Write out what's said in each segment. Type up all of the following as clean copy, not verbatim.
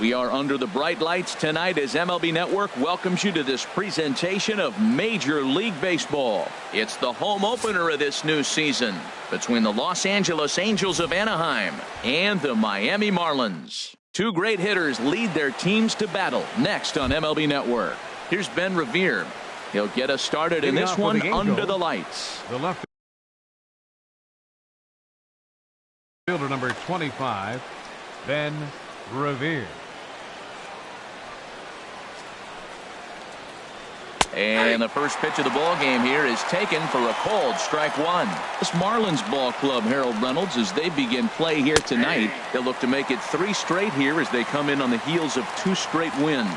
We are under the bright lights tonight as MLB Network welcomes you to this presentation of Major League Baseball. It's the home opener of this new season between the Los Angeles Angels of Anaheim and the Miami Marlins. Two great hitters lead their teams to battle next on MLB Network. Here's Ben Revere. He'll get us started in this one under the lights. The left fielder, number 25, Ben Revere. And the first pitch of the ball game here is taken for a called strike one. This Marlins ball club, Harold Reynolds, as they begin play here tonight, they'll look to make it 3 straight here as they come in on the heels of 2 straight wins.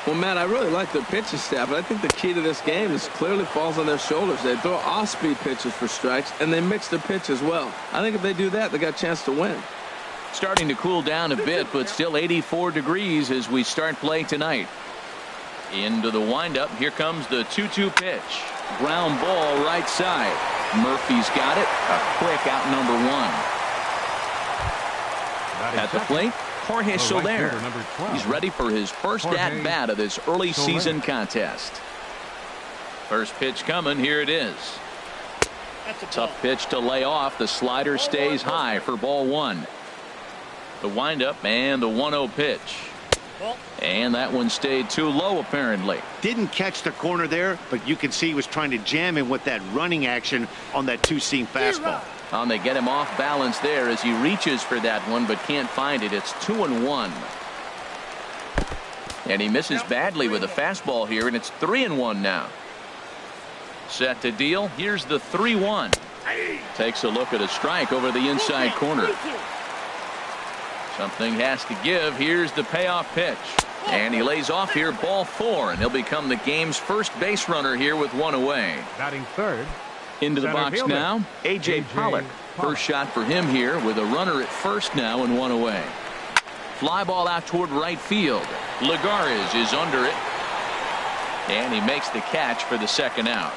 Well, Matt, I really like their pitching staff, but I think the key to this game is clearly falls on their shoulders. They throw off-speed pitches for strikes, and they mix their pitch as well. I think if they do that, they got a chance to win. Starting to cool down a bit, but still 84 degrees as we start play tonight. Into the windup. Here comes the 2-2 pitch. Ground ball right side. Murphy's got it. A quick out number 1. At the plate, Jorge Soler. He's ready for his first at-bat of this early season contest. First pitch coming. Here it is. Tough pitch to lay off. The slider stays high for ball 1. The windup and the 1-0 pitch. And that one stayed too low, apparently. Didn't catch the corner there, but you can see he was trying to jam him with that running action on that 2-seam fastball. And they get him off balance there as he reaches for that one, but can't find it. It's 2-1. And he misses badly with a fastball here, and it's 3-1 now. Set to deal. Here's the 3-1. Takes a look at a strike over the inside corner. Something has to give. Here's the payoff pitch. And he lays off here, ball 4, and he'll become the game's first base runner here with 1 away. Batting third. Into the box fielder, now, A.J. Pollock. First shot for him here with a runner at first now and 1 away. Fly ball out toward right field. Lagares is under it. And he makes the catch for the second out.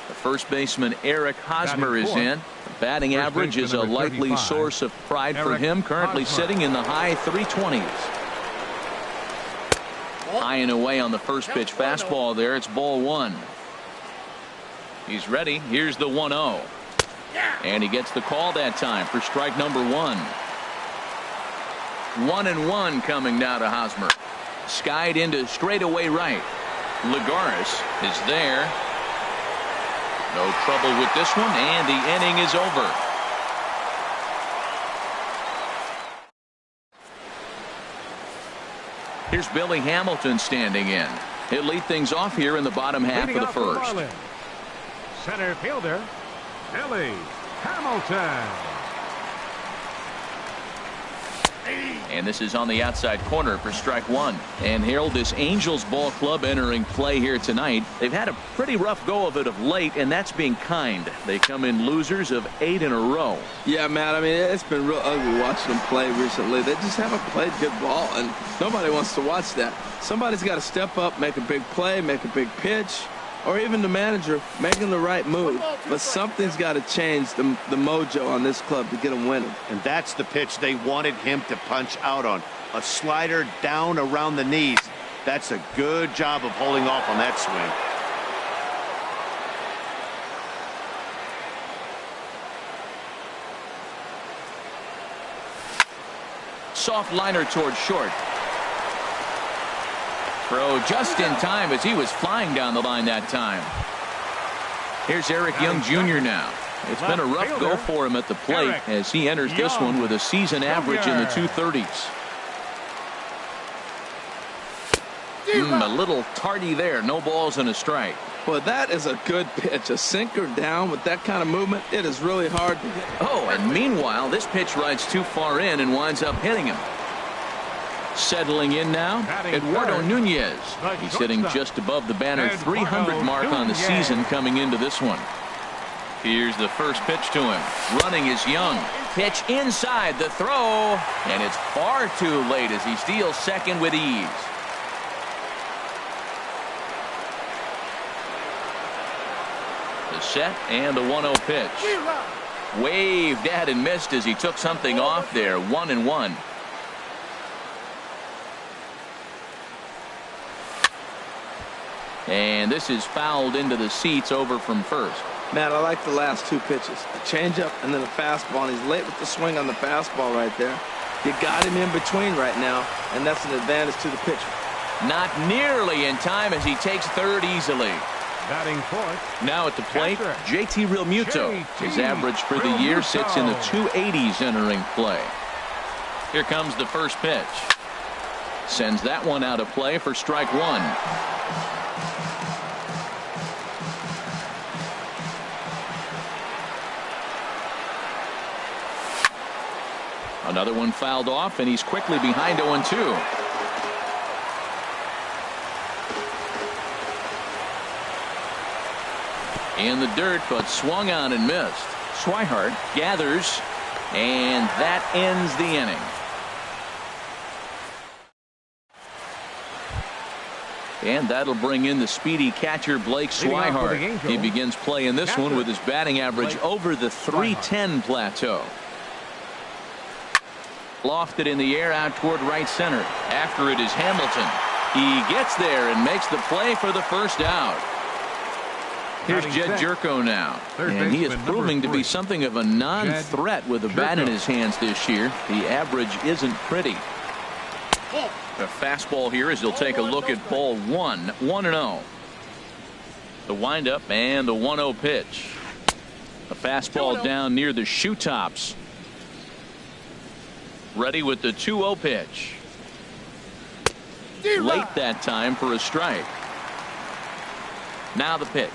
The first baseman, Eric Hosmer, is in. The batting average is a likely source of pride for him, currently sitting in the high 320s. High and away on the first pitch fastball there. It's ball 1. He's ready. Here's the 1-0. And he gets the call that time for strike number 1. 1-1 coming now to Hosmer. Skied into straightaway right. Lagares is there. No trouble with this one, and the inning is over. Here's Billy Hamilton standing in. He'll lead things off here in the bottom half of the first. Center fielder, Billy Hamilton. And this is on the outside corner for strike 1. And Harold, this Angels ball club entering play here tonight. They've had a pretty rough go of it of late, and that's being kind. They come in losers of 8 in a row. Yeah, Matt, I mean, it's been real ugly watching them play recently. They just haven't played good ball, and nobody wants to watch that. Somebody's got to step up, make a big play, make a big pitch, or even the manager making the right move. But something's got to change the mojo on this club to get them winning. And that's the pitch they wanted him to punch out on. A slider down around the knees. That's a good job of holding off on that swing. Soft liner toward short. Throw just in time as he was flying down the line that time. Here's Eric Young Jr. now. It's been a rough go for him at the plate as he enters this one with a season average in the 230s. A little tardy there. No balls and a strike. Well, that is a good pitch. A sinker down with that kind of movement. It is really hard to hit. Oh, and meanwhile, this pitch rides too far in and winds up hitting him. Settling in now, Eduardo Nunez. He's hitting just above the banner 300 mark on the season coming into this one. Here's the first pitch to him. Running is Young. Pitch inside the throw, and it's far too late as he steals second with ease. The set and the 1-0 pitch. Waved at and missed as he took something off there. 1-1. And this is fouled into the seats over from first. Man, I like the last two pitches. A changeup and then a fastball. And he's late with the swing on the fastball right there. You got him in between right now, and that's an advantage to the pitcher. Not nearly in time as he takes third easily. Batting fourth. Now at the plate, catcher, JT Realmuto. His average for the year sits in the 280s entering play. Here comes the first pitch. Sends that one out of play for strike one. Another one fouled off, and he's quickly behind 0-2. In the dirt, but swung on and missed. Swihart gathers, and that ends the inning. And that'll bring in the speedy catcher Blake Swihart. He begins playing this one with his batting average over the 310 plateau. Lofted in the air out toward right center. After it is Hamilton. He gets there and makes the play for the first out. Here's Jed Jerko now, and he is proving to be something of a non-threat with the bat in his hands this year. The average isn't pretty. A fastball here as he'll take a look at ball one. 1-0. The windup and the 1-0 pitch. A fastball down near the shoe tops. Ready with the 2-0 pitch. Late that time for a strike. Now the pitch.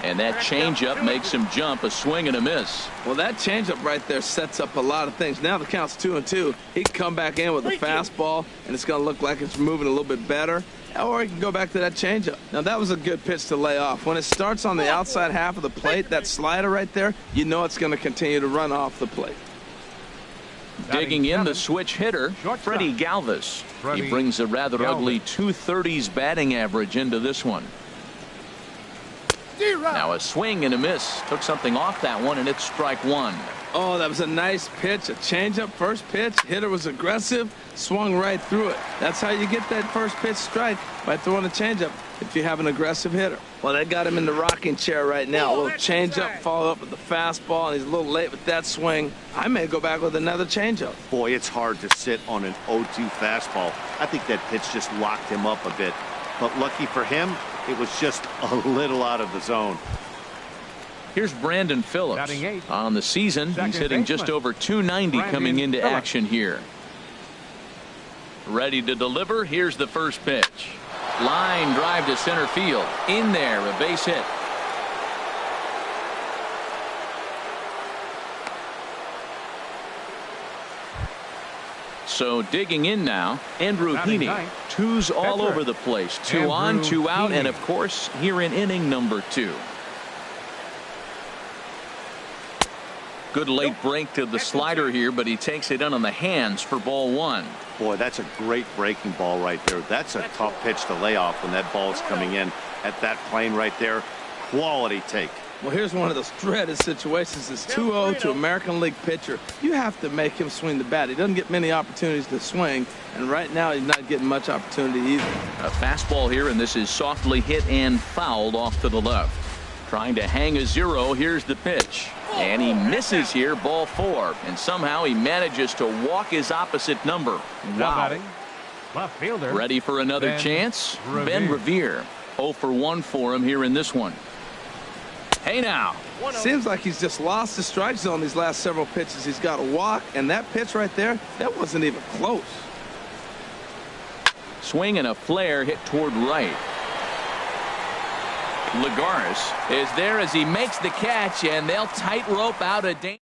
And that changeup makes him jump. A swing and a miss. Well, that changeup right there sets up a lot of things. Now the count's 2-2. He can come back in with a fastball, and it's going to look like it's moving a little bit better. Or he can go back to that changeup. Now, that was a good pitch to lay off. When it starts on the outside half of the plate, that slider right there, you know it's going to continue to run off the plate. Digging in the switch hitter, Freddie Galvis. He brings a rather ugly 230s batting average into this one. Now a swing and a miss. Took something off that one, and it's strike one. Oh, that was a nice pitch. A changeup, first pitch. Hitter was aggressive, swung right through it. That's how you get that first pitch strike, by throwing a changeup if you have an aggressive hitter. Well, that got him in the rocking chair right now. A little changeup followed up with the fastball, and he's a little late with that swing. I may go back with another changeup. Boy, it's hard to sit on an 0-2 fastball. I think that pitch just locked him up a bit. But lucky for him, it was just a little out of the zone. Here's Brandon Phillips. On the season, he's hitting just over 290 coming into action here. Ready to deliver. Here's the first pitch. Line drive to center field. In there, a base hit. So digging in now, Andrew Heaney. Twos all over the place. 2 on, 2 out, and of course here in inning number 2. Good late break to the slider here, but he takes it in on the hands for ball one. Boy, that's a great breaking ball right there. That's a tough pitch to lay off when that ball's coming in at that plane right there. Quality take. Well, here's one of those dreaded situations. It's 2-0 to American League pitcher. You have to make him swing the bat. He doesn't get many opportunities to swing, and right now he's not getting much opportunity either. A fastball here, and this is softly hit and fouled off to the left. Trying to hang a 0. Here's the pitch. And he misses here, ball 4. And somehow he manages to walk his opposite number. Wow. Left fielder. Ready for another chance? Ben Revere. 0 for 1 for him here in this one. Hey now. Seems like he's just lost the strike zone these last several pitches. He's got a walk, and that pitch right there, that wasn't even close. Swing and a flare hit toward right. Lagares is there as he makes the catch, and they'll tightrope out a danger.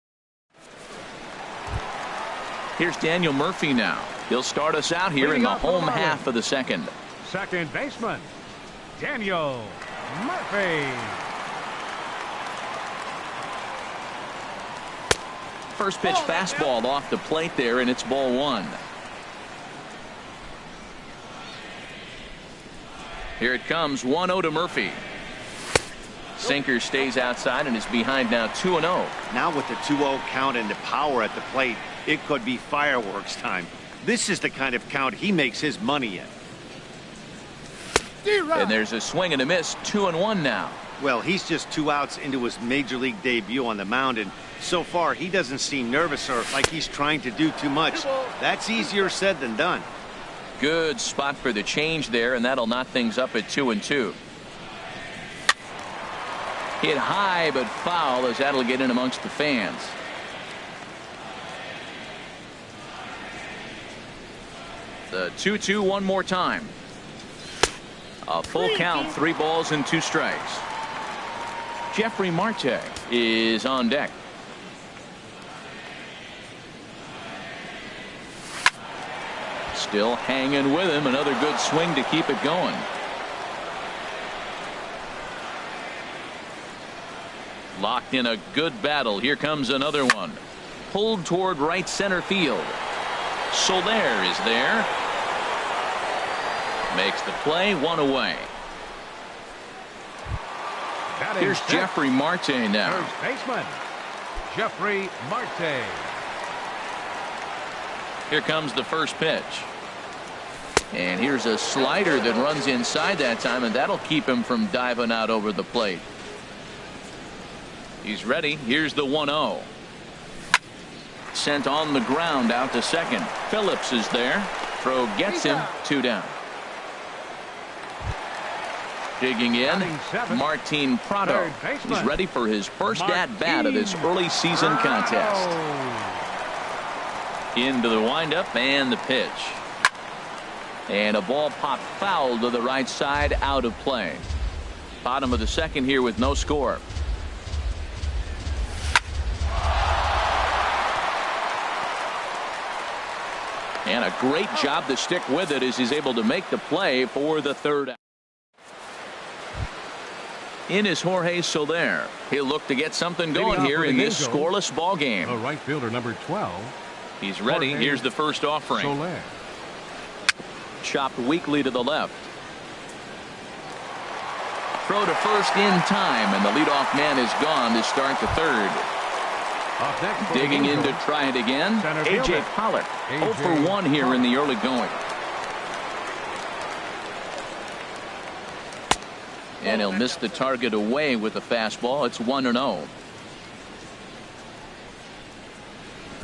Here's Daniel Murphy now. He'll start us out here in the home half of the second. Second baseman, Daniel Murphy. First pitch fastball off the plate there, and it's ball 1. Here it comes, 1-0 to Murphy. sinker stays outside and is behind now 2-0. Now with the 2-0 count and the power at the plate, it could be fireworks time. This is the kind of count he makes his money in. And there's a swing and a miss, 2-1 now. Well, he's just 2 outs into his major league debut on the mound, and so far he doesn't seem nervous or like he's trying to do too much. That's easier said than done. Good spot for the change there, and that'll knot things up at 2-2. Hit high but foul, as that'll get in amongst the fans. The 2-2 one more time. A full count, 3 balls and 2 strikes. Jeffrey Marte is on deck. Still hanging with him. Another good swing to keep it going. Locked in a good battle. Here comes another one. Pulled toward right center field. Soler is there. Makes the play, 1 away. Here's Jeffrey Marte now. First baseman, Jeffrey Marte. Here comes the first pitch. And here's a slider that runs inside that time, and that'll keep him from diving out over the plate. He's ready. Here's the 1-0. Sent on the ground out to second. Phillips is there. Throw gets him. 2 down. Digging in, Martin Prado. He's ready for his first at-bat of this early season contest. Into the windup and the pitch. And a ball popped foul to the right side, out of play. Bottom of the second here with no score. And a great job to stick with it as he's able to make the play for the third out. In is Jorge Soler. He'll look to get something going here in this scoreless ball game. The right fielder, number 12. He's ready. Here's the first offering. Soler. Chopped weakly to the left. Throw to first in time, and the leadoff man is gone to start the third. Digging in to try it again. A.J. Pollock. 0 for 1 here in the early going. And he'll miss the target away with the fastball. It's 1-0.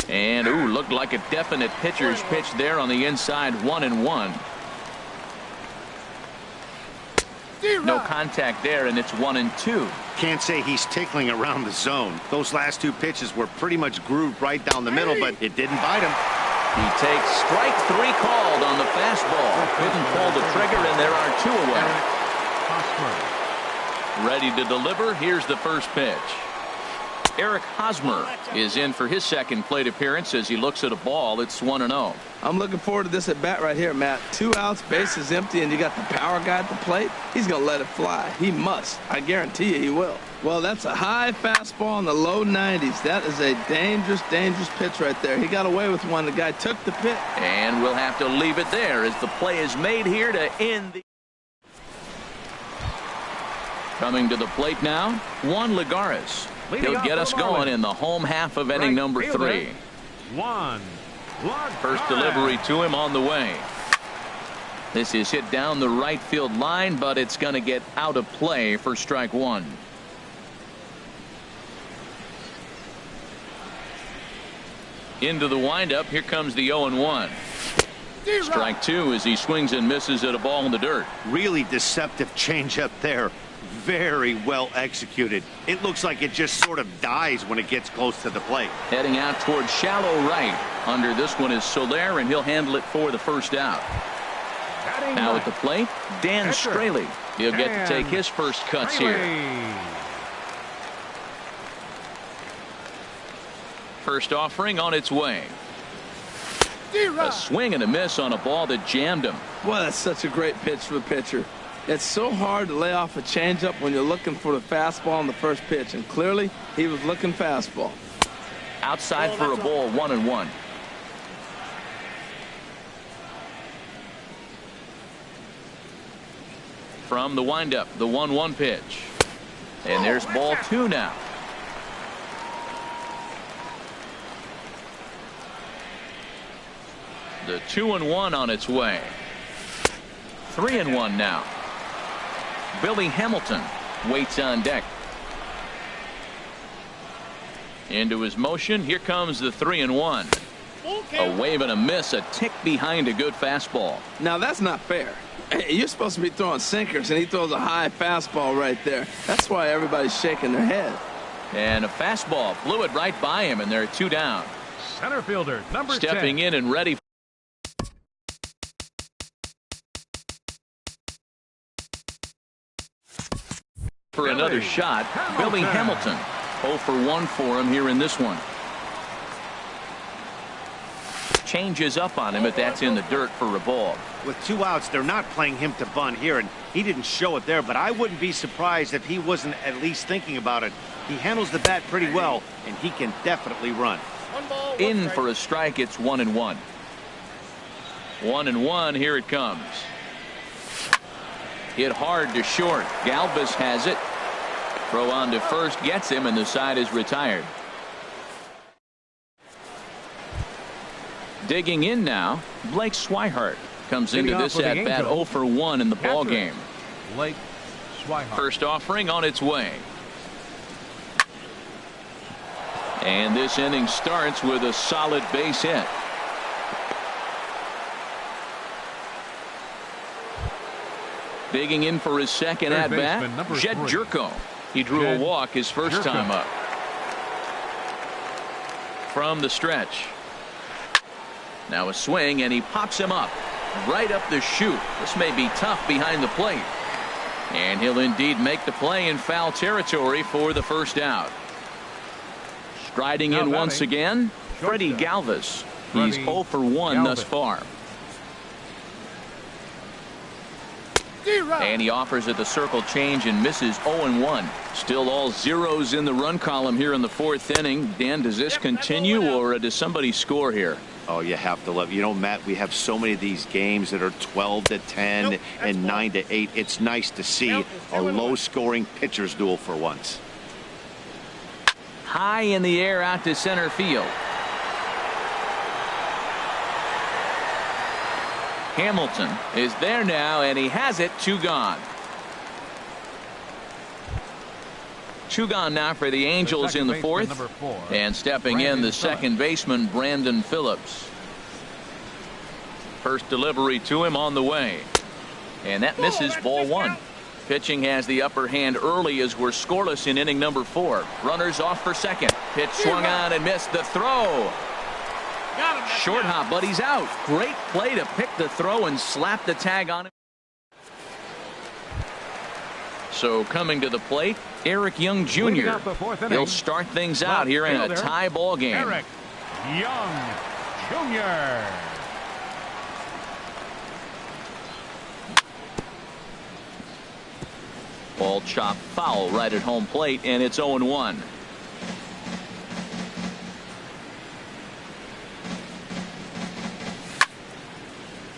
And ooh, looked like a definite pitcher's pitch there on the inside. 1-1. No contact there, and it's 1-2. Can't say he's tickling around the zone. Those last 2 pitches were pretty much grooved right down the middle, but it didn't bite him. He takes strike 3 called on the fastball. Couldn't pull the trigger, and there are 2 away. Ready to deliver. Here's the first pitch. Eric Hosmer is in for his second plate appearance as he looks at a ball. It's 1-0. I'm looking forward to this at bat right here, Matt. 2 outs, bases empty, and you got the power guy at the plate. He's going to let it fly. He must. I guarantee you he will. Well, that's a high fastball in the low 90s. That is a dangerous, dangerous pitch right there. He got away with one. The guy took the pitch. And we'll have to leave it there as the play is made here to end the. Coming to the plate now, Juan Lagares. He'll get us going in the home half of inning number 3. First delivery to him on the way. This is hit down the right field line, but it's going to get out of play for strike 1. Into the windup. Here comes the 0-1. Strike 2 as he swings and misses at a ball in the dirt. Really deceptive changeup there. Very well executed. It looks like it just sort of dies when it gets close to the plate. Heading out towards shallow right. Under this one is Soler, and he'll handle it for the first out. Now at the plate, Dan Straley. He'll get to take his first cuts here. First offering on its way. A swing and a miss on a ball that jammed him. Boy, that's such a great pitch for the pitcher. It's so hard to lay off a changeup when you're looking for the fastball on the first pitch, and clearly he was looking fastball. Outside for a ball, 1-1. From the windup, the 1-1 pitch. And there's ball 2 now. The 2-1 on its way. 3-1 now. Billy Hamilton waits on deck. Into his motion. Here comes the 3-1. A wave and a miss, a tick behind a good fastball. Now that's not fair. You're supposed to be throwing sinkers, and he throws a high fastball right there. That's why everybody's shaking their head. And a fastball blew it right by him, and they're 2 down. Center fielder, number 10. Stepping in and ready for another shot. Billy Hamilton. 0 for 1 for him here in this one. Changes up on him, but that's in the dirt for a ball. With 2 outs, they're not playing him to bunt here, and he didn't show it there, but I wouldn't be surprised if he wasn't at least thinking about it. He handles the bat pretty well, and he can definitely run. In for a strike, it's 1-1. 1-1, here it comes. Hit hard to short. Galvis has it. Throw on to first, gets him, and the side is retired. Digging in now, Blake Swihart comes into this at bat 0 for 1 in the ball game. Blake Swihart. First offering on its way. And this inning starts with a solid base hit. Digging in for his second at bat, Jed Jerko. He drew a walk his first time up. From the stretch. Now a swing, and he pops him up right up the chute. This may be tough behind the plate. And he'll indeed make the play in foul territory for the first out. Striding in once again, Freddie Galvis. He's 0 for 1 thus far. And he offers it the circle change and misses 0-1. Still all zeros in the run column here in the 4th inning. Dan, does this continue, or does somebody score here? Oh, you have to love. You know, Matt, we have so many of these games that are 12-10 and 9-8. It's nice to see a low-scoring pitcher's duel for once. High in the air out to center field. Hamilton is there now, and he has it. 2 gone. 2 gone now for the Angels in the 4th. And stepping in, the second baseman, Brandon Phillips. First delivery to him on the way. And that misses, ball 1. Pitching has the upper hand early as we're scoreless in inning number 4. Runners off for second. Pitch swung on and missed. The throw. Short hop, but he's out. Great play to pick the throw and slap the tag on him. So coming to the plate, Eric Young Jr. He'll start things out here in a tie ball game. Eric Young Jr. Ball chopped foul right at home plate, and it's 0-1.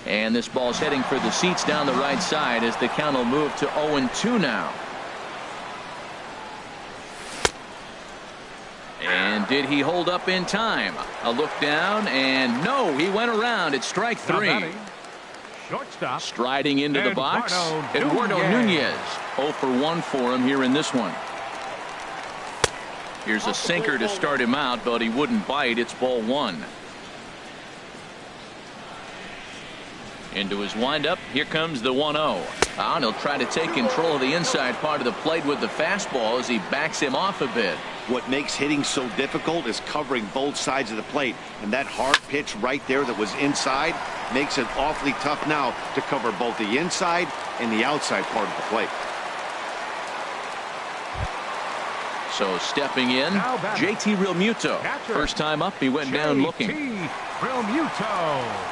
And this ball's heading for the seats down the right side as the count will move to 0-2 now. And did he hold up in time? A look down, and no, he went around. It's strike 3. Shortstop. Striding into the box, Eduardo Nunez. 0 for 1 for him here in this one. Here's a sinker to start him out, but he wouldn't bite. It's ball 1. Into his windup. Here comes the 1-0. And he'll try to take control of the inside part of the plate with the fastball as he backs him off a bit. What makes hitting so difficult is covering both sides of the plate, and that hard pitch right there that was inside makes it awfully tough now to cover both the inside and the outside part of the plate. So stepping in, JT Realmuto. First time up, he went down looking. JT Realmuto.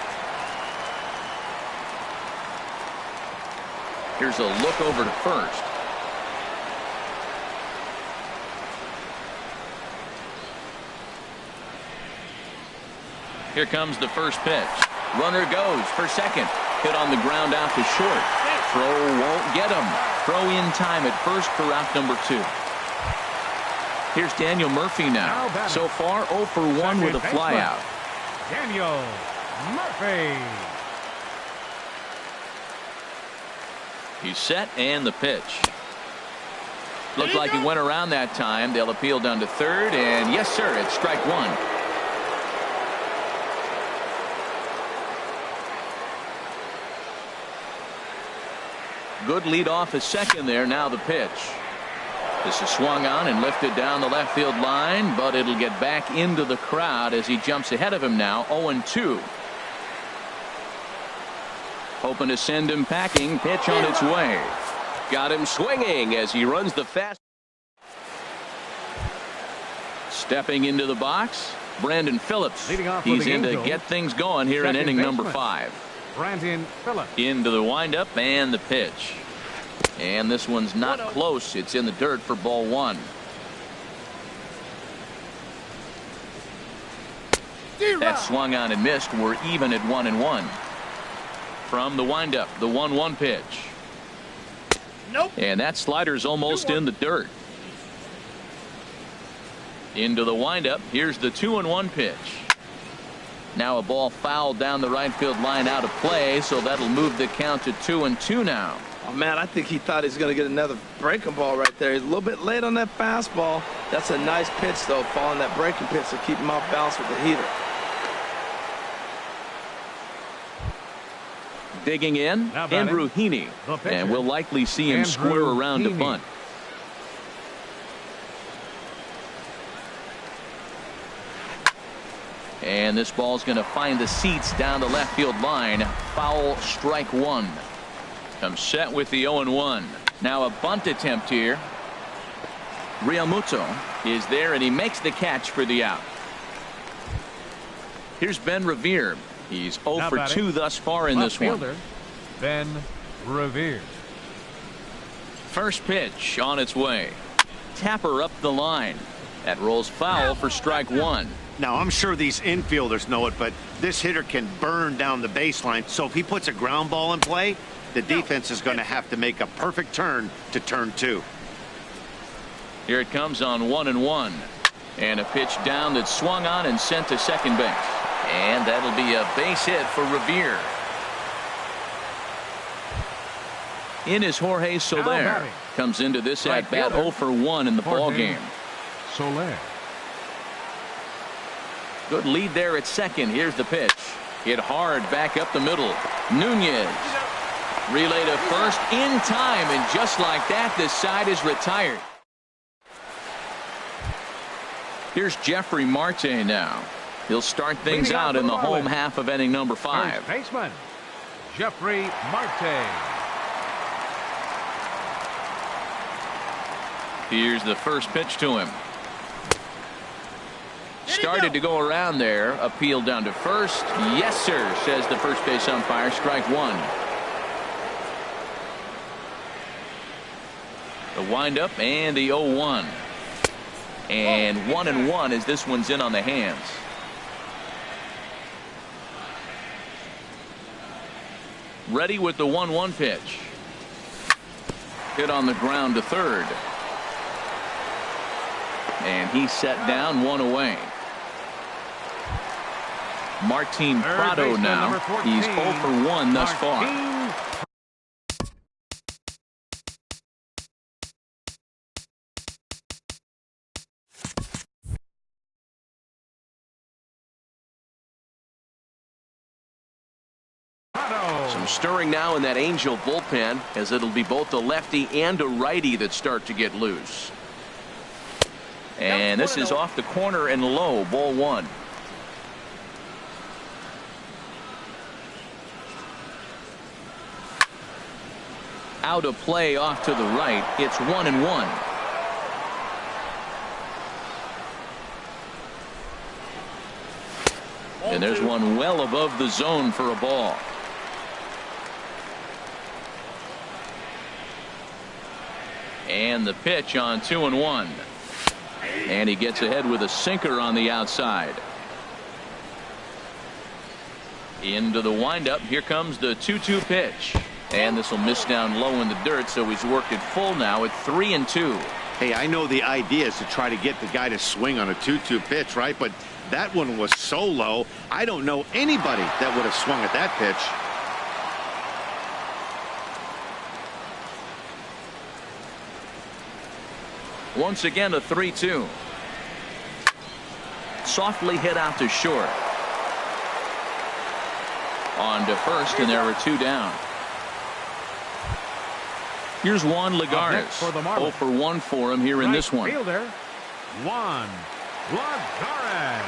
Here's a look over to first. Here comes the first pitch. Runner goes for second. Hit on the ground out to short. throw won't get him. Throw in time at first for out number 2. Here's Daniel Murphy now. So far 0 for 1 with a flyout. Daniel Murphy. He's set and the pitch. Looked like he went around that time. They'll appeal down to third, and yes, sir, it's strike 1. Good lead off his second there. Now the pitch. This is swung on and lifted down the left field line, but it'll get back into the crowd as he jumps ahead of him now. 0-2. Hoping to send him packing. Pitch on its way. Got him swinging as he runs the fast. Stepping into the box, Brandon Phillips. He's in to get things going here in inning number 5. Brandon Phillips. Into the windup and the pitch. And this one's not close. It's in the dirt for ball 1. That swung on and missed. We're even at 1-1. From the windup, the 1-1 pitch. Nope. And that slider's almost in the dirt. Into the windup. Here's the 2-1 pitch. Now a ball fouled down the right field line out of play, so that'll move the count to 2-2 now. Oh, man, I think he thought he was going to get another breaking ball right there. He's a little bit late on that fastball. That's a nice pitch, though, following that breaking pitch to keep him off balance with the heater. Digging in, Andrew Heaney, and we'll likely see him square around to bunt. And this ball's going to find the seats down the left field line. Foul, strike 1. Comes set with the 0-1. Now a bunt attempt here. Realmuto is there, and he makes the catch for the out. Here's Ben Revere. He's 0 for 2 thus far in this one. Ben Revere. First pitch on its way. Tapper up the line. That rolls foul for strike 1. Now, I'm sure these infielders know it, but this hitter can burn down the baseline. So if he puts a ground ball in play, the defense is going to have to make a perfect turn to turn 2. Here it comes on 1-1. And a pitch down that's swung on and sent to second base. And that'll be a base hit for Revere. In is Jorge Soler. Comes into this at bat 0 for 1 in the ball game. Soler. Good lead there at second. Here's the pitch. Hit hard back up the middle. Nunez. Relay to first in time, and just like that, this side is retired. Here's Jeffrey Marte now. He'll start things out in the home half of inning number 5. First baseman Jeffrey Marte. Here's the first pitch to him. Started to go around there. Appeal down to first. Yes, sir, says the first base umpire. Strike 1. The windup and the 0-1. And 1-1 as this one's in on the hands. Ready with the 1-1 pitch. Hit on the ground to third. And he's set down, 1 away. Martin Prado now. He's 0 for 1 thus far. Some stirring now in that Angel bullpen, as it'll be both a lefty and a righty that start to get loose. And this is off the corner and low, ball 1. Out of play off to the right. It's 1-1. And there's one well above the zone for a ball. And the pitch on 2-1. And he gets ahead with a sinker on the outside. Into the windup. Here comes the 2-2 pitch. And this will miss down low in the dirt, so he's worked it full now at 3-2. Hey, I know the idea is to try to get the guy to swing on a 2-2 pitch, right? But that one was so low, I don't know anybody that would have swung at that pitch. Once again, a 3-2. Softly hit out to short. On to first, and there are 2 down. Here's Juan Lagares. 0 for 1 for him here in this one. Fielder, Juan Lagares.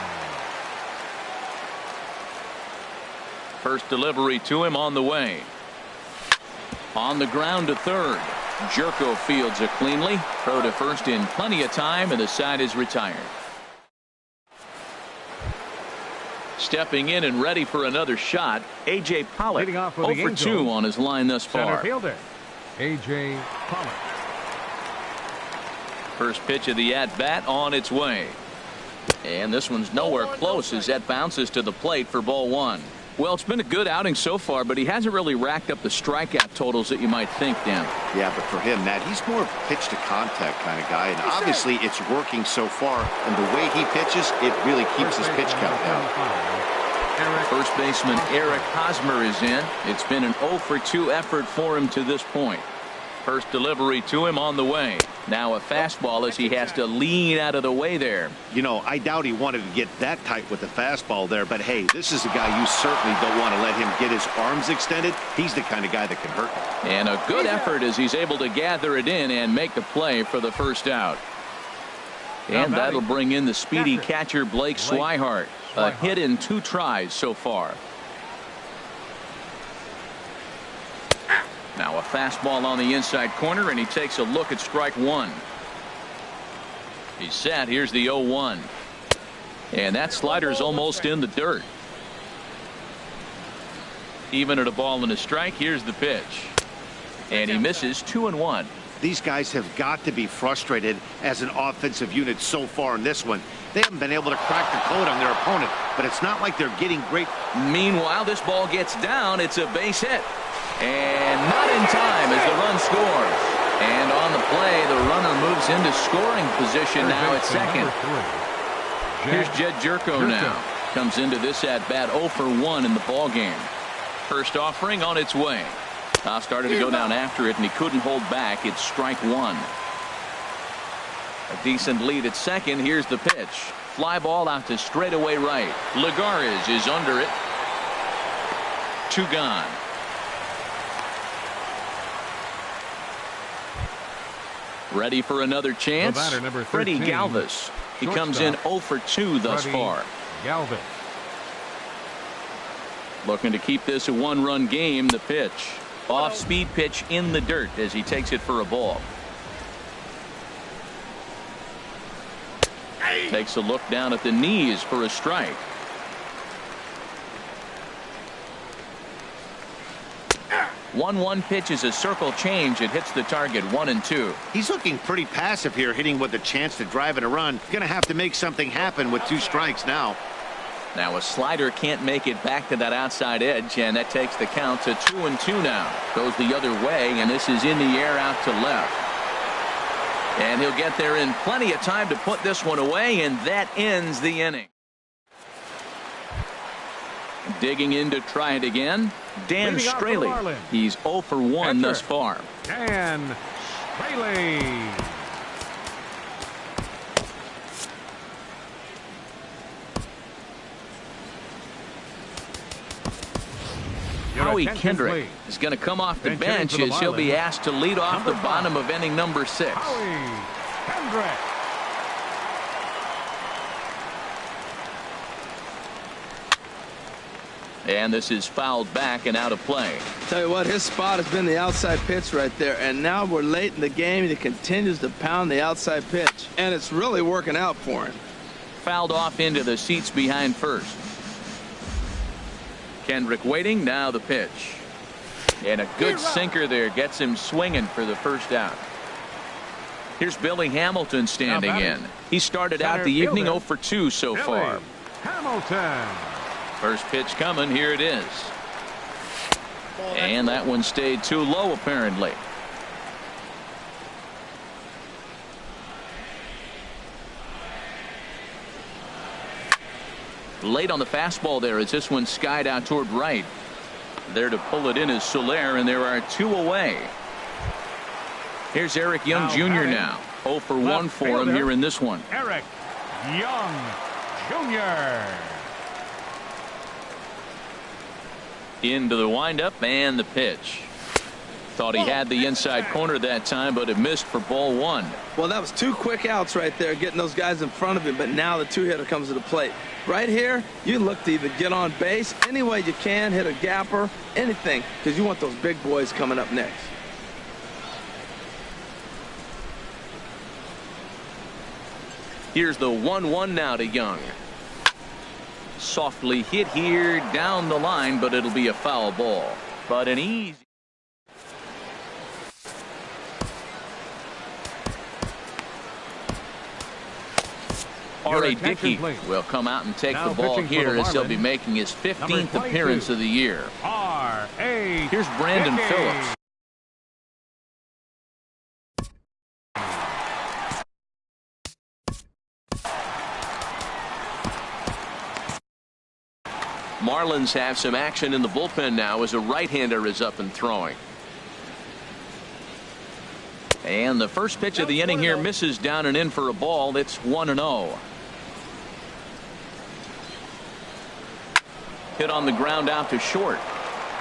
First delivery to him on the way. On the ground to third. Jerko fields it cleanly. Throw to first in plenty of time, and the side is retired. Stepping in and ready for another shot, A.J. Pollock. 0 for 2 on his line thus far. Center fielder, A.J. Pollock. First pitch of the at-bat on its way. And this one's nowhere close as that bounces to the plate for ball 1. Well, it's been a good outing so far, but he hasn't really racked up the strikeout totals that you might think, Dan. Yeah, but for him, Nat, he's more of a pitch-to-contact kind of guy, and obviously it's working so far, and the way he pitches, it really keeps his pitch count down. First baseman Eric Hosmer is in. It's been an 0 for 2 effort for him to this point. First delivery to him on the way. Now a fastball as he has to lean out of the way there. You know, I doubt he wanted to get that tight with the fastball there, but hey, this is a guy you certainly don't want to let him get his arms extended. He's the kind of guy that can hurt him. And a good effort as he's able to gather it in and make the play for the first out. And that'll bring in the speedy catcher Blake Swihart. A hit in 2 tries so far. Now a fastball on the inside corner, and he takes a look at strike 1. He's set. Here's the 0-1. And that slider's almost in the dirt. Even at a ball and a strike, here's the pitch. And he misses 2-1. These guys have got to be frustrated as an offensive unit so far in this one. They haven't been able to crack the code on their opponent, but it's not like they're getting great. Meanwhile, this ball gets down. It's a base hit. And not in time as the run scores. And on the play, the runner moves into scoring position now at second. Here's Jed Jerko now. Comes into this at-bat 0 for 1 in the ballgame. First offering on its way. Started to go down after it, and he couldn't hold back. It's strike 1. A decent lead at second. Here's the pitch. Fly ball out to straightaway right. Lagares is under it. 2 gone. Ready for another chance. Freddie Galvis. He comes in 0 for 2 thus far. Galvis. Looking to keep this a 1-run game. The pitch. Off-speed pitch in the dirt as he takes it for a ball. Takes a look down at the knees for a strike. One pitch is a circle change. It hits the target 1-2. He's looking pretty passive here, hitting with a chance to drive in a run. Gonna have to make something happen with 2 strikes now. Now a slider can't make it back to that outside edge, and that takes the count to 2-2 now. Goes the other way, and this is in the air out to left. And he'll get there in plenty of time to put this one away, and that ends the inning. Digging in to try it again, Dan Straley. He's 0 for 1 thus far. Dan Straley. Howie Kendrick is going to come off the bench as he'll be asked to lead off the bottom of inning number 6. Howie Kendrick. And this is fouled back and out of play. Tell you what, his spot has been the outside pitch right there, and now we're late in the game. He continues to pound the outside pitch, and it's really working out for him. Fouled off into the seats behind first. Kendrick waiting. Now the pitch. And a good sinker there gets him swinging for the first out. Here's Billy Hamilton standing in. He started out the evening 0 for 2 so far. Hamilton. First pitch coming. Here it is. And that one stayed too low, apparently. Late on the fastball there as this one skied out toward right. There to pull it in is Soler, and there are 2 away. Here's Eric Young Jr. now. 0 for 1 for him here in this one. Eric Young Jr. Into the windup and the pitch. Thought he had the inside corner that time, but it missed for ball 1. Well, that was 2 quick outs right there, getting those guys in front of him, but now the 2-hitter comes to the plate. Right here, you look to either get on base any way you can, hit a gapper, anything, because you want those big boys coming up next. Here's the 1-1 now to Young. Softly hit here down the line, but it'll be a foul ball. But an easy. R.A. Dickey will come out and take the ball here as he'll be making his 15th appearance of the year. R.A. Here's Brandon Phillips. Marlins have some action in the bullpen now as a right-hander is up and throwing. And the first pitch of the inning here misses down and in for a ball. It's 1-0. Hit on the ground out to short.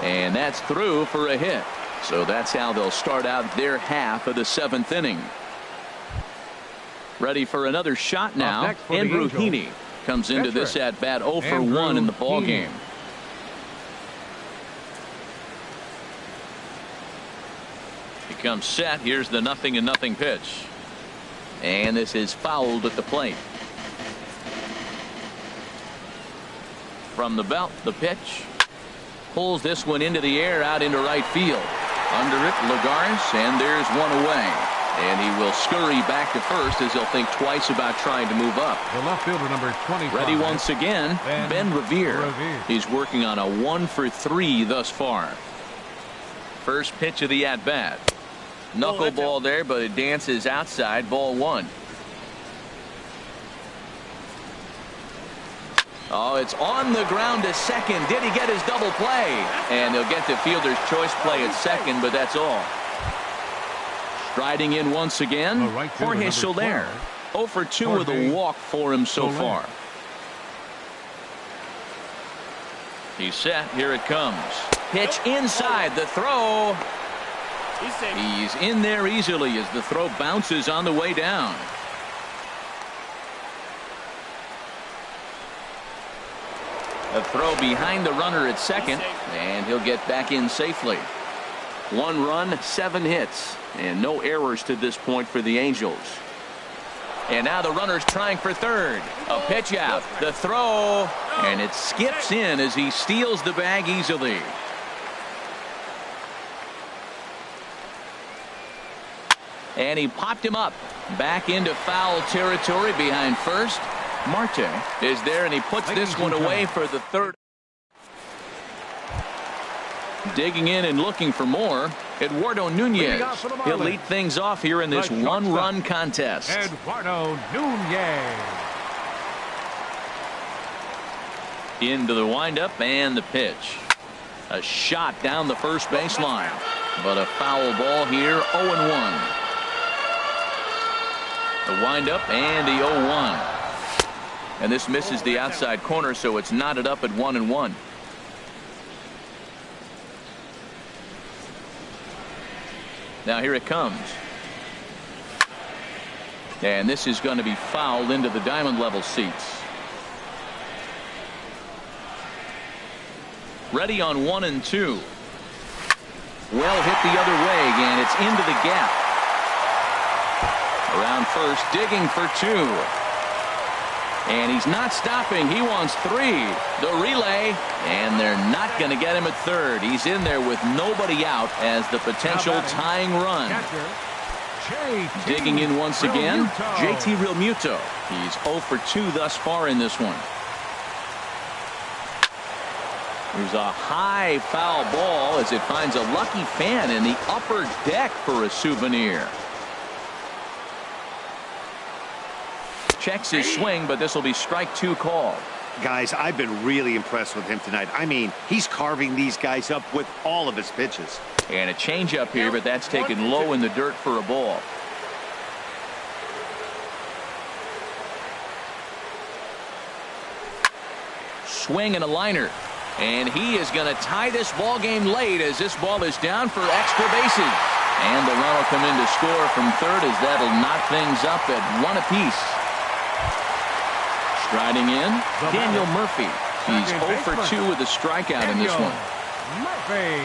And that's through for a hit. So that's how they'll start out their half of the 7th inning. Ready for another shot now. Andrew Heaney comes into this at bat 0 for 1 in the ball game. He comes set. Here's the 0-0 pitch. And this is fouled at the plate. From the belt, the pitch. Pulls this one into the air out into right field. Under it, Lagares, and there's one away. And he will scurry back to first as he'll think twice about trying to move up. The left fielder, number 25. Ready once again, Ben Revere. He's working on a 1 for 3 thus far. First pitch of the at-bat. Knuckleball there, but it dances outside. Ball 1. Oh, it's on the ground to second. Did he get his double play? And they'll get the fielder's choice play at second, but that's all. Striding in once again, Jorge Soler. 0 for 2 with a walk for him so far. He's set. Here it comes. Pitch inside. The throw. He's in there easily as the throw bounces on the way down. A throw behind the runner at second, and he'll get back in safely. 1 run, 7 hits, and no errors to this point for the Angels. And now the runner's trying for third. A pitch out, the throw, and it skips in as he steals the bag easily. And he popped him up back into foul territory behind first. Marte is there, and he puts this one away for the third. Digging in and looking for more, Eduardo Nunez. He'll lead things off here in this 1-run contest. Eduardo Nunez. Into the windup and the pitch. A shot down the first baseline, but a foul ball here. 0-1. The windup and the 0-1. And this misses the outside corner, so it's knotted up at 1-1. Now here it comes. And this is going to be fouled into the diamond level seats. Ready on 1 and 2. Well hit the other way, and it's into the gap. Around first, digging for 2. And he's not stopping. He wants 3. The relay, and they're not going to get him at third. He's in there with nobody out as the potential tying run. Digging in once again, JT Realmuto. He's 0 for 2 thus far in this one. There's a high foul ball as it finds a lucky fan in the upper deck for a souvenir. Checks his swing, but this will be strike 2 called. Guys, I've been really impressed with him tonight. I mean, he's carving these guys up with all of his pitches. And a changeup here, but that's taken low in the dirt for a ball. Swing and a liner. And he is going to tie this ball game late as this ball is down for extra bases. And the run will come in to score from third as that'll knock things up at 1 apiece. Striding in, Daniel Murphy. He's 0 for 2 with a strikeout in this one. Murphy.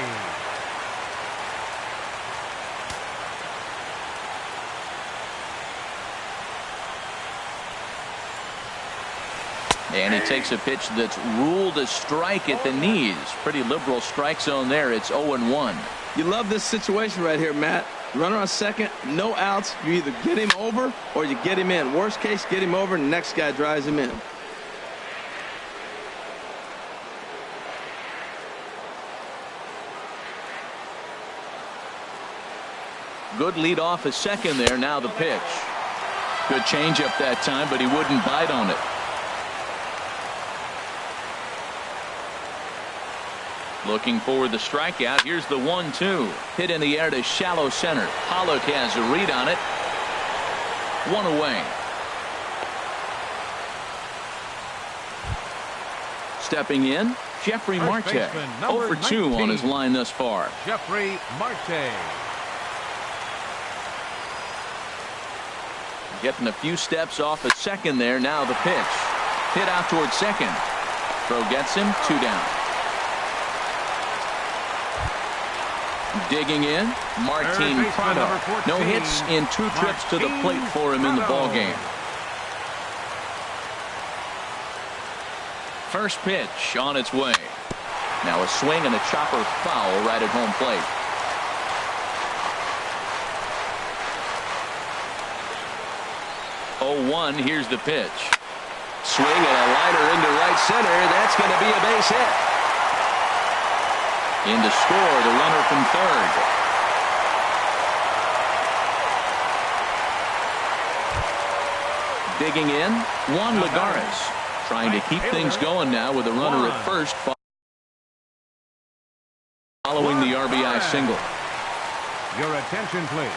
And he takes a pitch that's ruled a strike at the knees. Pretty liberal strike zone there. It's 0-1. You love this situation right here, Matt. Runner on second, no outs. You either get him over or you get him in. Worst case, get him over, and the next guy drives him in. Good lead off a second there. Now the pitch. Good changeup that time, but he wouldn't bite on it. Looking for the strikeout. Here's the 1-2. Hit in the air to shallow center. Pollock has a read on it. 1 away. Stepping in, Jeffrey Marte. 0 for 2 on his line thus far. Jeffrey Marte. Getting a few steps off a second there. Now the pitch. Hit out towards second. Throw gets him. 2 down. Digging in, Martin Prado. No hits in 2 trips to the plate for him in the ballgame. First pitch on its way. Now a swing and a chopper foul right at home plate. Oh, 1, here's the pitch. Swing and a liner into right center. That's going to be a base hit. In to score the runner from third. Digging in, Juan Lagares. Trying to keep things going now with a runner at first following the RBI single. Your attention, please.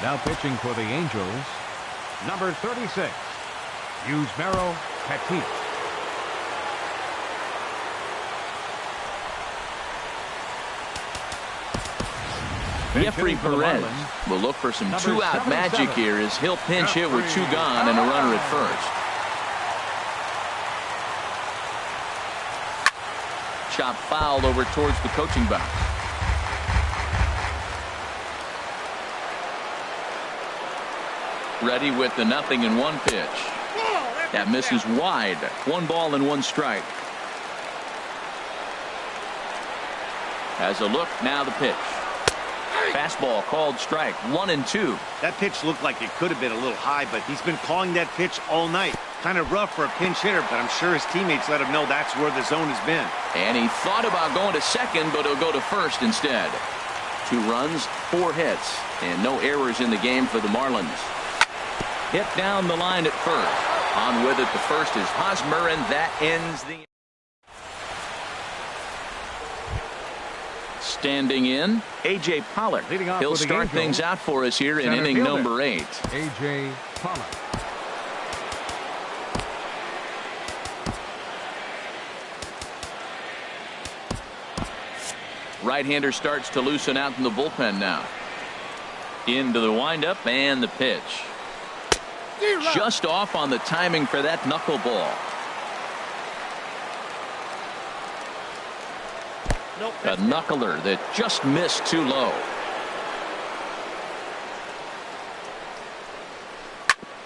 Now pitching for the Angels, number 36, Yusmeiro Petit. Jeffrey Perez will look for some 2-out magic here as he'll pinch hit with 2 gone and a runner at first. Chop fouled over towards the coaching box. Ready with the 0-1 pitch. That misses wide. 1 ball and 1 strike. Has a look. Now the pitch. Fastball called strike. 1-2. That pitch looked like it could have been a little high, but he's been calling that pitch all night. Kind of rough for a pinch hitter, but I'm sure his teammates let him know that's where the zone has been. And he thought about going to second, but he'll go to first instead. 2 runs, 4 hits, and no errors in the game for the Marlins. Hit down the line at first. On with it, the first is Hosmer, and that ends the... Standing in, A.J. Pollard. He'll start things out for us here in inning number 8. A.J. Pollard. Right-hander starts to loosen out in the bullpen now. Into the windup and the pitch. Just off on the timing for that knuckleball. A knuckler that just missed too low.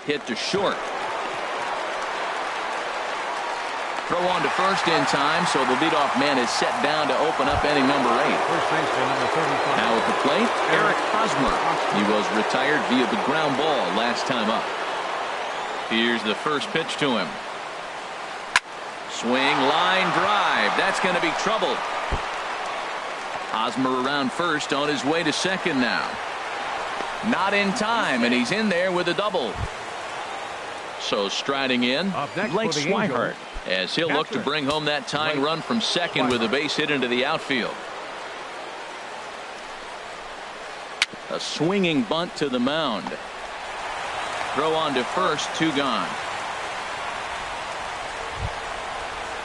Hit to short. Throw on to first in time, so the leadoff man is set down to open up inning number 8. First baseman, number 35. Now at the plate, Eric Hosmer. He was retired via the ground ball last time up. Here's the first pitch to him. Swing, line drive. That's going to be trouble. Hosmer around first, on his way to second now. Not in time, and he's in there with a double. So striding in, Blake Swihart, as he'll look to bring home that tying run from second with a base hit into the outfield. A swinging bunt to the mound. Throw on to first, 2 gone.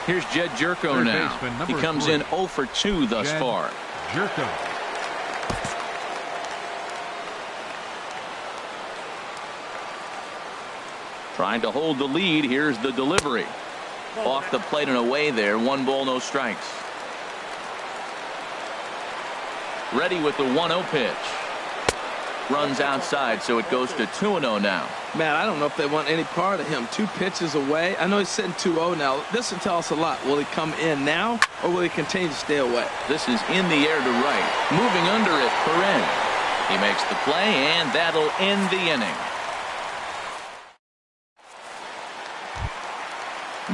Here's Jed Jerko now. He comes in 0 for 2 thus far. Jerko. Trying to hold the lead. Here's the delivery. Off the plate and away there. 1 ball, no strikes. Ready with the 1-0 pitch. Runs outside, so it goes to 2-0 now. Man, I don't know if they want any part of him. 2 pitches away. I know he's sitting 2-0 now. This will tell us a lot. Will he come in now, or will he continue to stay away? This is in the air to right. Moving under it, Perez. He makes the play, and that'll end the inning.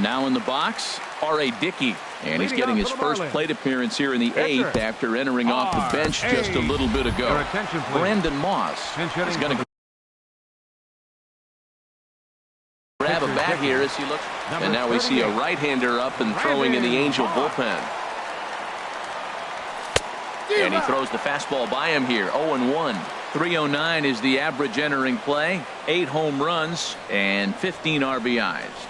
Now in the box, R.A. Dickey. And he's getting his first plate appearance here in the 8th after entering off the bench just a little bit ago. Brandon Moss is going to grab a bat here as he looks. And now we see a right-hander up and throwing in the Angel bullpen. And he throws the fastball by him here. 0-1. 309 is the average entering play. 8 home runs and 15 RBIs.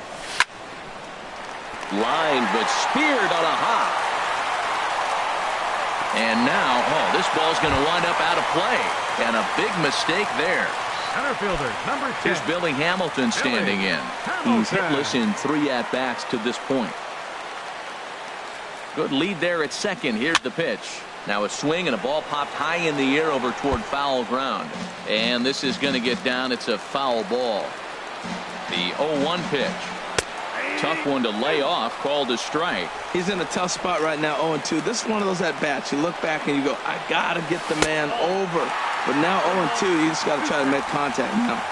Line, but speared on a hop. And now, this ball's going to wind up out of play. And a big mistake there. Center fielder, number 10. Here's Billy Hamilton standing in. He's hitless in 3 at-bats to this point. Good lead there at second. Here's the pitch. Now a swing and a ball popped high in the air over toward foul ground. And this is going to get down. It's a foul ball. The 0-1 pitch. Tough one to lay off, called a strike. He's in a tough spot right now, 0-2. This is one of those at-bats. You look back and you go, I got to get the man over. But now 0-2, you just got to try to make contact now.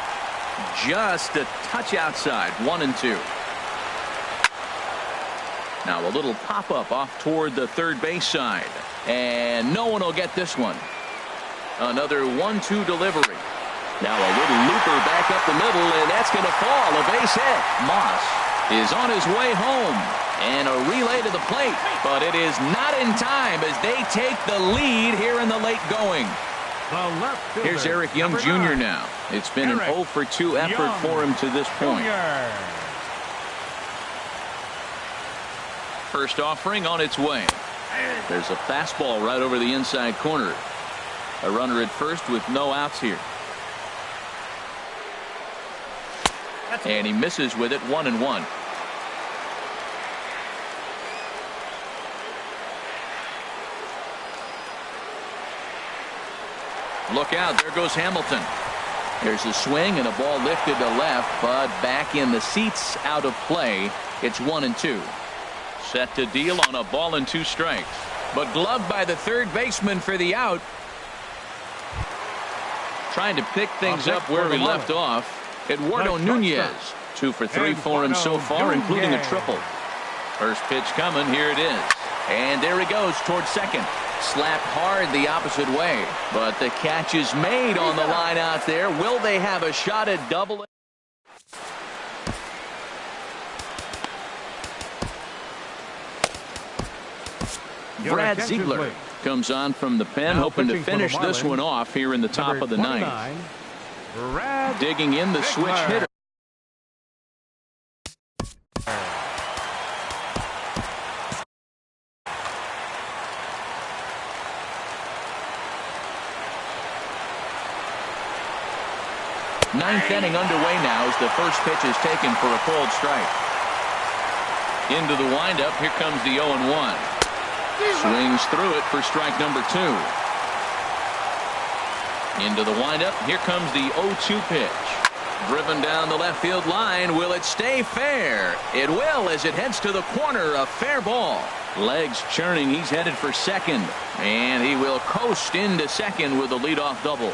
Just a touch outside, 1-2. Now a little pop-up off toward the third base side. And no one will get this one. Another 1-2 delivery. Now a little looper back up the middle, and that's going to fall. A base hit. Moss is on his way home, and a relay to the plate, but it is not in time as they take the lead here in the late going. Here's Eric Young Jr. now. It's been an 0 for 2 effort for him to this point. First offering on its way. There's a fastball right over the inside corner. A runner at first with no outs here. And he misses with it, 1-1. Look out, there goes Hamilton. There's a swing and a ball lifted to left, but back in the seats, out of play. It's 1-2. Set to deal on a ball and 2 strikes. But gloved by the third baseman for the out. Trying to pick things up where we left off. Eduardo Nunez, 2 for 3 for him so far, including a triple. First pitch coming, here it is. And there he goes towards second. Slapped hard the opposite way, but the catch is made on the line out there. Will they have a shot at double? Brad Ziegler comes on from the pen, hoping to finish this one off here in the top of the 9th. Digging in the switch hitter. Ninth inning underway now as the first pitch is taken for a called strike. Into the windup. Here comes the 0-1. Swings through it for strike number 2. Into the windup. Here comes the 0-2 pitch. Driven down the left field line. Will it stay fair? It will as it heads to the corner. A fair ball. Legs churning. He's headed for second. And he will coast into second with a leadoff double.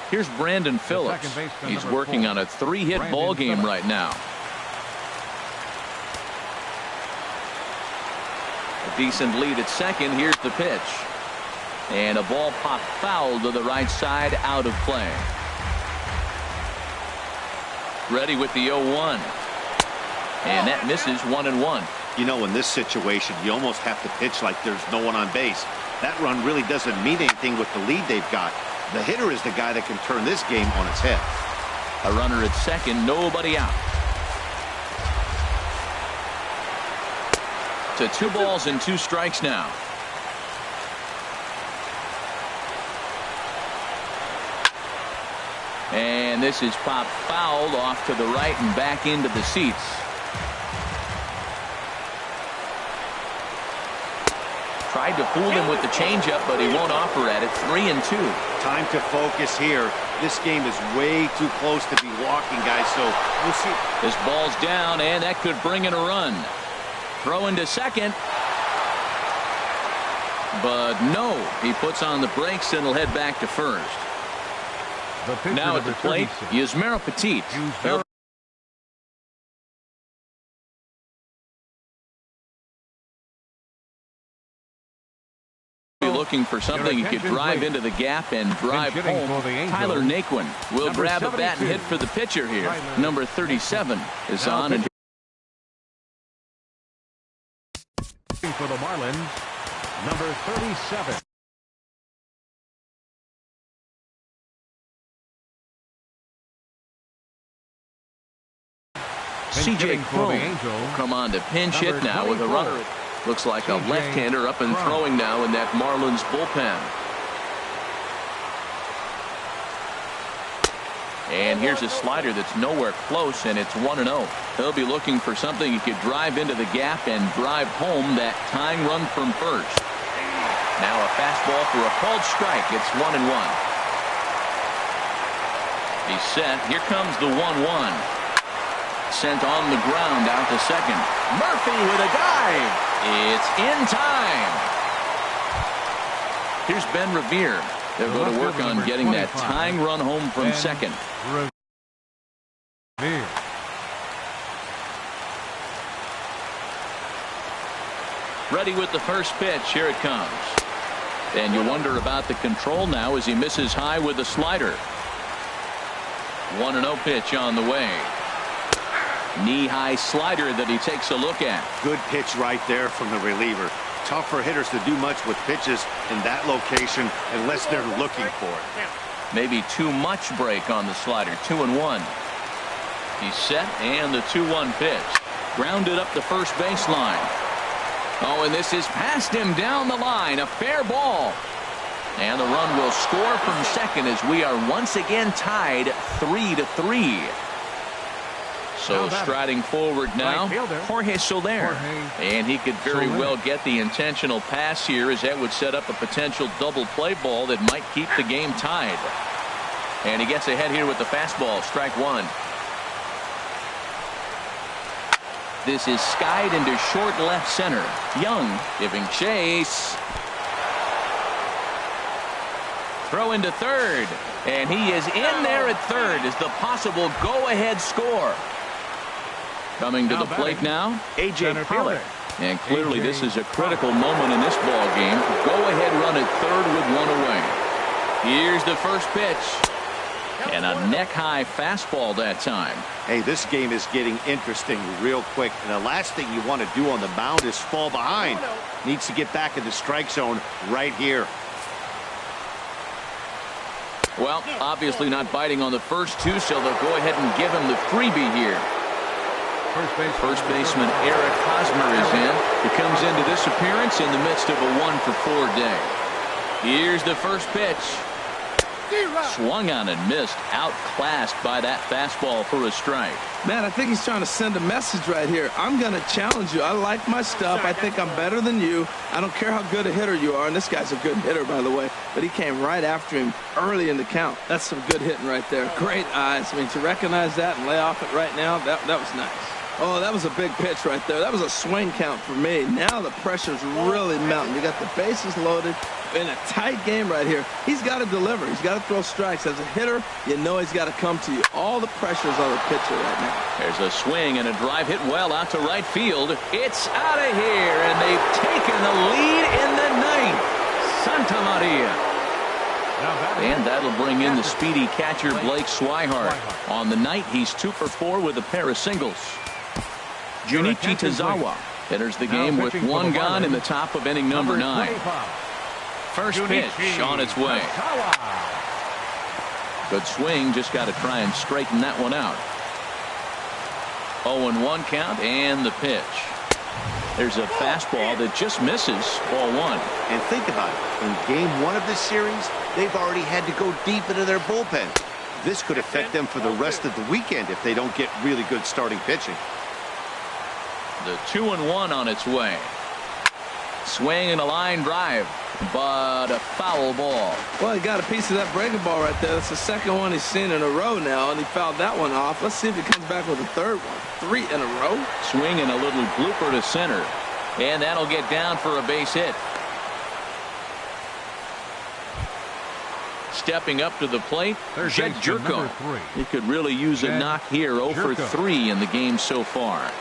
Here's Brandon Phillips. He's working on a 3-hit ball game right now. A decent lead at second. Here's the pitch. And a ball popped foul to the right side, out of play. Ready with the 0-1. And that misses 1-1. You know, in this situation, you almost have to pitch like there's no one on base. That run really doesn't mean anything with the lead they've got. The hitter is the guy that can turn this game on its head. A runner at second, nobody out. To 2 balls and 2 strikes now. And this is popped fouled off to the right and back into the seats. Tried to fool him with the changeup, but he won't offer at it. 3-2. Time to focus here. This game is way too close to be walking, guys, so we'll see. This ball's down, and that could bring in a run. Throw into second. But no, he puts on the brakes and will head back to first. Now at the plate is Yusmeiro Petit. Looking for something he could drive into the gap and drive home. Tyler Naquin will grab a bat and hit for the pitcher here. Number 37 is on. And for the Marlins, number 37. C.J. Cron will come on to pinch hit now with a runner. Looks like a left-hander up and throwing now in that Marlins bullpen. And here's a slider that's nowhere close, and it's 1-0. He'll be looking for something he could drive into the gap and drive home that tying run from first. Now a fastball for a called strike. It's 1-1. He's set. Here comes the 1-1. Sent on the ground out to second. Murphy with a dive. It's in time. Here's Ben Revere. They'll go to work on getting that tying run home from second. Ready with the first pitch. Here it comes. And you wonder about the control now as he misses high with a slider. 1-0 pitch on the way. Knee-high slider that he takes a look at. Good pitch right there from the reliever. Tough for hitters to do much with pitches in that location unless they're looking for it. Maybe too much break on the slider. 2-1. He's set, and the 2-1 pitch. Grounded up the first baseline. Oh, and this is past him down the line. A fair ball. And the run will score from second as we are once again tied 3-3. So striding forward now, Jorge Soler. And he could very well get the intentional pass here, as that would set up a potential double play ball that might keep the game tied. And he gets ahead here with the fastball. Strike one. This is skied into short left center. Young giving chase. Throw into third. And he is in there at third as the possible go-ahead score. Coming to the plate now, A.J. Pollock. And clearly this is a critical moment in this ball game. Go-ahead run at third with one away. Here's the first pitch. And a neck-high fastball that time. Hey, this game is getting interesting real quick. And the last thing you want to do on the mound is fall behind. Needs to get back in the strike zone right here. Well, obviously not biting on the first two, so they'll go ahead and give him the freebie here. First baseman Eric Hosmer is in. He comes into this appearance in the midst of a 1-for-4 day. Here's the first pitch. Swung on and missed. Outclassed by that fastball for a strike. Man, I think he's trying to send a message right here. I'm going to challenge you. I like my stuff. I think I'm better than you. I don't care how good a hitter you are. And this guy's a good hitter, by the way. But he came right after him early in the count. That's some good hitting right there. Great eyes. I mean, to recognize that and lay off it right now, that was nice. Oh, that was a big pitch right there. That was a swing count for me. Now the pressure's really mounting. You got the bases loaded in a tight game right here. He's got to deliver. He's got to throw strikes. As a hitter, you know he's got to come to you. All the pressure's on the pitcher right now. There's a swing and a drive hit well out to right field. It's out of here, and they've taken the lead in the ninth. Santa Maria. And that'll bring in the speedy catcher Blake Swihart. On the night, he's 2 for 4 with a pair of singles. Junichi Tazawa enters the game with 1 gone in the top of inning number 9. First pitch on its way. Good swing, just got to try and straighten that one out. 0-1 count and the pitch. There's a fastball that just misses ball 1. And think about it. In game 1 of this series, they've already had to go deep into their bullpen. This could affect them for the rest of the weekend if they don't get really good starting pitching. The 2-1 on its way. Swing and a line drive, but a foul ball. Well, he got a piece of that breaking ball right there. That's the second one he's seen in a row now, and he fouled that one off. Let's see if he comes back with a third one. 3 in a row. Swing and a little blooper to center, and that'll get down for a base hit. Stepping up to the plate, Jed Jerko. He could really use a knock here. 0 for 3 in the game so far.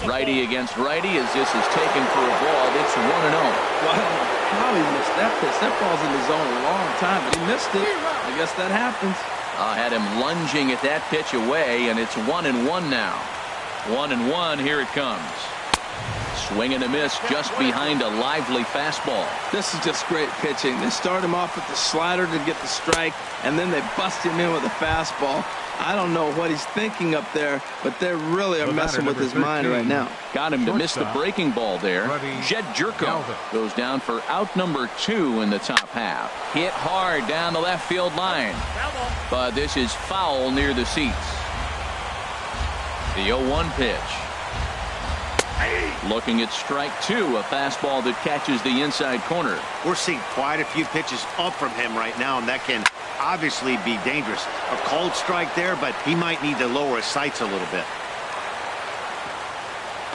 Righty against righty as this is taken for a ball. It's 1-0. Well, I don't know how he missed that pitch. That ball's in the zone a long time, but he missed it. I guess that happens. Had him lunging at that pitch away, and it's 1-1 now. 1-1, here it comes. Swing and a miss just behind a lively fastball. This is just great pitching. They start him off with the slider to get the strike, and then they bust him in with a fastball. I don't know what he's thinking up there, but they really are messing with his mind right now. Got him to miss the breaking ball there. Jed Jerko goes down for out number 2 in the top half. Hit hard down the left field line, but this is foul near the seats. The 0-1 pitch. Looking at strike 2, a fastball that catches the inside corner. We're seeing quite a few pitches up from him right now, and that can obviously be dangerous. A cold strike there, but he might need to lower his sights a little bit.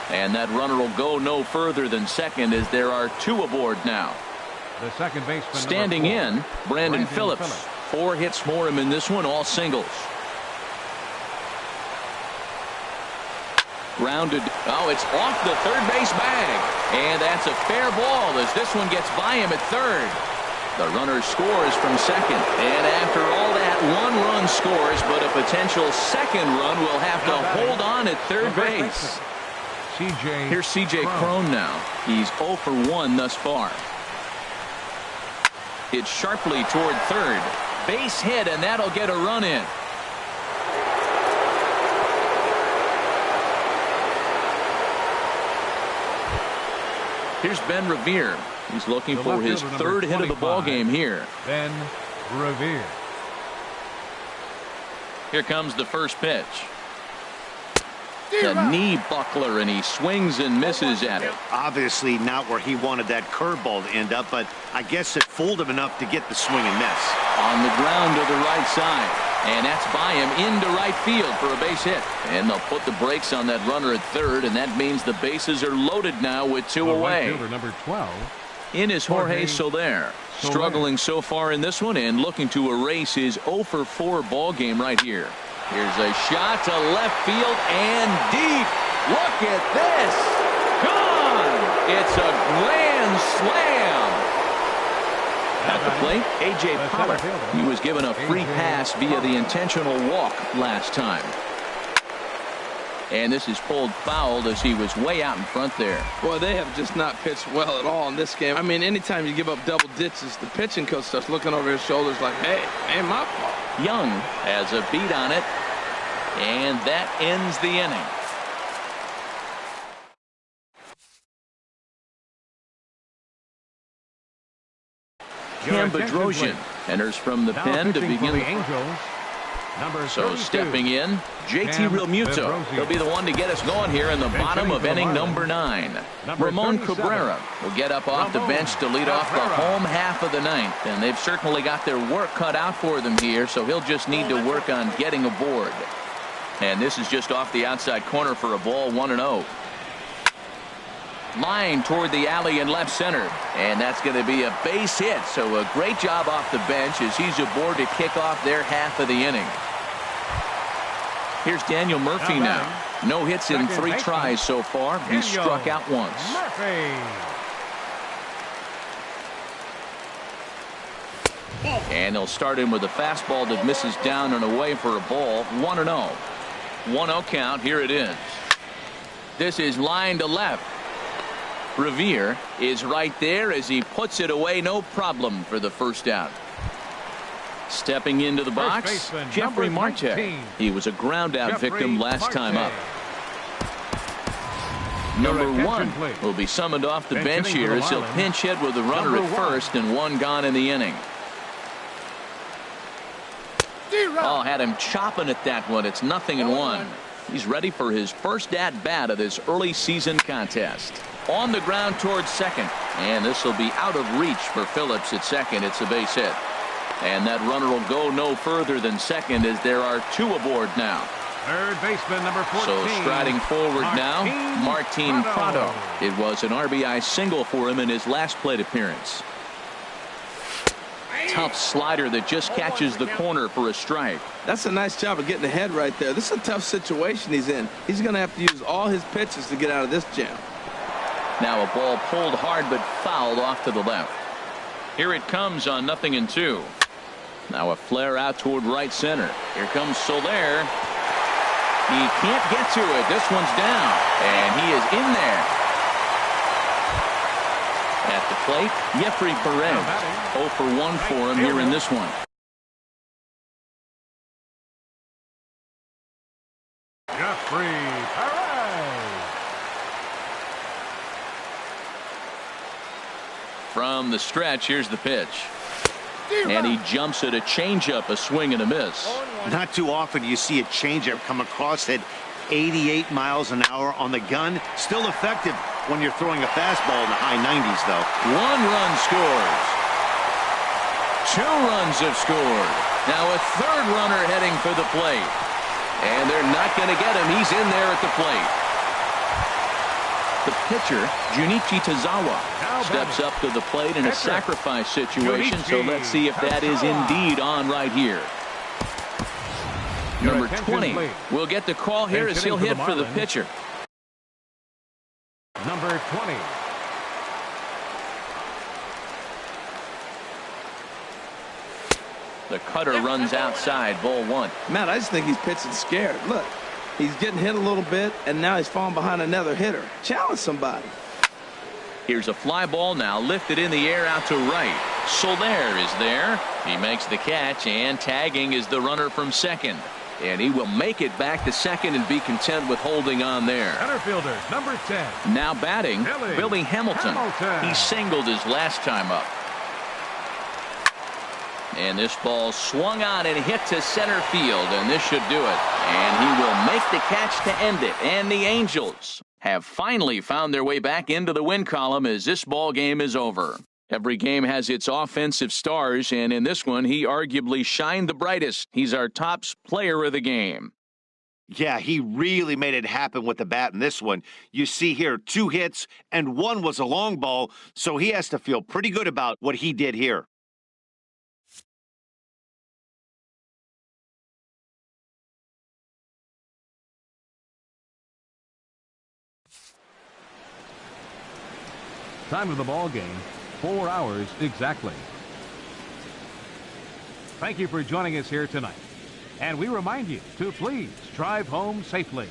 And that runner will go no further than second as there are 2 aboard now. The second baseman standing in, Brandon Phillips. 4 hits for him in this one, all singles. Grounded. Oh, it's off the third base bag. And that's a fair ball as this one gets by him at third. The runner scores from second. And after all that, 1 run scores, but a potential second run will have to hold on at third base. Here's C.J. Cron now. He's 0 for 1 thus far. It's sharply toward third. Base hit, and that'll get a run in. Here's Ben Revere. He's looking for his 3rd hit of the ball game here. Ben Revere. Here comes the first pitch. The knee buckler, and he swings and misses at it. Obviously not where he wanted that curveball to end up, but I guess it fooled him enough to get the swing and miss. On the ground to the right side. And that's by him into right field for a base hit. And they'll put the brakes on that runner at third, and that means the bases are loaded now with 2 away. Right fielder, number 12. In is Jorge Soler. Struggling so far in this one and looking to erase his 0 for 4 ball game right here. Here's a shot to left field and deep. Look at this. Gone. It's a grand slam. At the plate, A.J. Pollock. He was given a free pass via the intentional walk last time. And this is pulled fouled as he was way out in front there. Boy, they have just not pitched well at all in this game. I mean, anytime you give up double ditches, the pitching coach starts looking over his shoulders like, hey, ain't my fault. Young has a beat on it, and that ends the inning. Cam Bedrosian enters from the pen to begin. The Angels, Number So 32. stepping in, JT Cam Realmuto. Ambrosio. He'll be the one to get us going here in the bottom of inning number 9. Number Ramon 37. Cabrera will get up off the Ramon bench to lead off the Cabrera. home half of the 9th. And they've certainly got their work cut out for them here, so he'll just need to work on getting aboard. And this is just off the outside corner for a ball, 1-0. Line toward the alley in left center, and that's going to be a base hit. So a great job off the bench as he's aboard to kick off their half of the inning. Here's Daniel Murphy now. No hits in 3 tries so far. He's struck out once. Murphy. And they'll start in with a fastball that misses down and away for a ball, 1-0. 1-0 count. Here it is. This is line to left. Revere is right there as he puts it away, no problem for the first out. Stepping into the box, baseman, Jeffrey number Marte. 19. He was a ground out Jeffrey victim last time up. Your Number attention, 1 please. will be summoned off the Bench bench hitting for here the as he'll Marlins. pinch hit with a runner Number at 1. first and 1 gone in the inning. Oh, had him chopping at that one. It's 0-1. He's ready for his first at-bat of this early season contest. On the ground towards second. And this will be out of reach for Phillips at second. It's a base hit. And that runner will go no further than second as there are 2 aboard now. Third baseman, number 14. So striding forward now, Martin Prado. It was an RBI single for him in his last plate appearance. Tough slider that just catches the corner for a strike. That's a nice job of getting ahead right there. This is a tough situation he's in. He's going to have to use all his pitches to get out of this jam. Now a ball pulled hard but fouled off to the left. Here it comes on 0-2. Now a flare out toward right center. Here comes Soler. He can't get to it. This one's down. And he is in there. At the plate, Jeffrey Perez. 0 for 1 for him here in this one. Jeffrey Perez. From the stretch, here's the pitch. And he jumps at a changeup, a swing and a miss. Not too often do you see a changeup come across at 88 miles an hour on the gun. Still effective when you're throwing a fastball in the high 90s, though. 1 run scores. 2 runs have scored. Now a 3rd runner heading for the plate. And they're not going to get him. He's in there at the plate. The pitcher, Junichi Tazawa, steps up to the plate in a sacrifice situation. So let's see if that is indeed on right here. Number 20 will get the call here as he'll hit for the pitcher. Number 20. The cutter runs outside, ball 1. Matt, I just think he's pitching scared. Look, he's getting hit a little bit, and now he's falling behind another hitter. Challenge somebody. Here's a fly ball now lifted in the air out to right. Soler is there. He makes the catch, and tagging is the runner from second. And he will make it back to second and be content with holding on there. Center fielder, number 10. Now batting, Billy Hamilton. He singled his last time up. And this ball swung on and hit to center field, and this should do it. And he will make the catch to end it. And the Angels have finally found their way back into the win column as this ball game is over. Every game has its offensive stars, and in this one, he arguably shined the brightest. He's our top player of the game. Yeah, he really made it happen with the bat in this one. You see here 2 hits, and 1 was a long ball, so he has to feel pretty good about what he did here. Time of the ball game, 4 hours exactly. Thank you for joining us here tonight. And we remind you to please drive home safely.